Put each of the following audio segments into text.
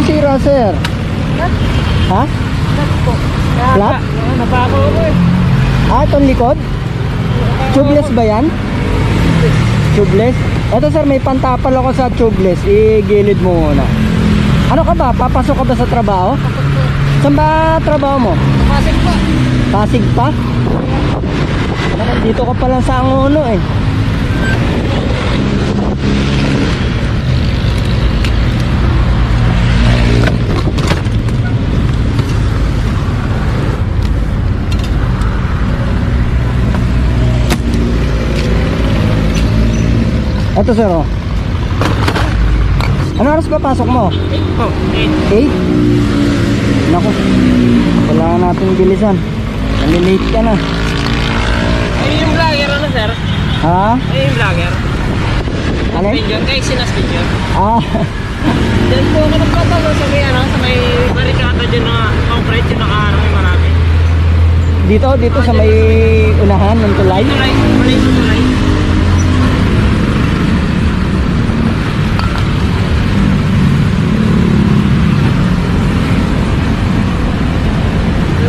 sira, sir? Ha? Flat? Napako ko eh. Itong likod? Tubeless ba yan? Tubeless? Ito sir, may pantapal ako sa tubeless. Igilid mo muna. Ano ka ba? Papasok ka ba sa trabaho? Saan ba trabaho mo? Pasig pa. Pasig pa? Dito ka pa lang sa Angono eh. Ito sir oh. Ano oras ba pasok mo? 8? Naku, kailangan natin bilisan. Nalilate ka na. Ay, yung vlogger ano sir? Ha? Ay, yung vlogger. Alin? Spin kay sinastin yun. Ah, Diyan po ako nagpapalo sa may ano, sa may barikata dyan na concrete yung nakaharang yung marami. dito sa may unahan ng tulay. Tulay, tulay sa tulay.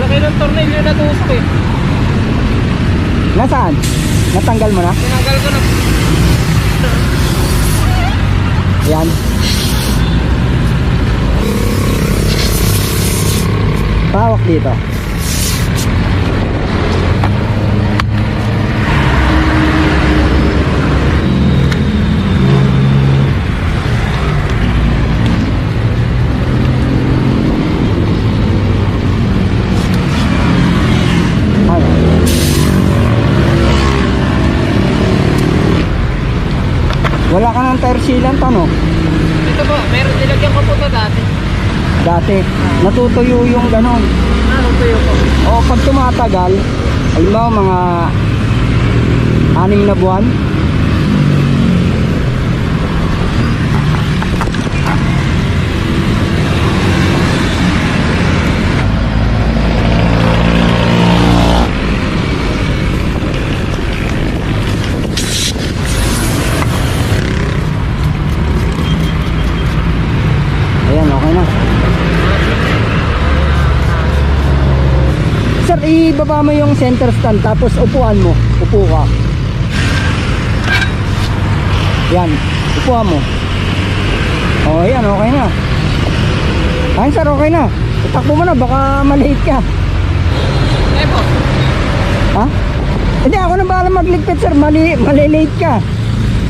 Laki ng tornilyo na tusok eh. Nasaan? Natanggal mo na? Tinanggal ko na. Yan. Pawak dito. Wala ka ng tire sealant ano? Ito po, meron nilagyan ko po ito dati. Dati, natutuyo yung ganon. Anong tuyo po? O pag tumatagal, halimbawa mga 6 na buwan, ayan, okay na. Sir, ibaba mo yung center stand tapos upuan mo. Upo ka. Yan, upuan mo. O, yan, okay na. Ayun sir, okay na. Itakbo mo na, baka malate ka. Eh po. Ha? Hindi, ako na bahala magligpit sir, malilate ka.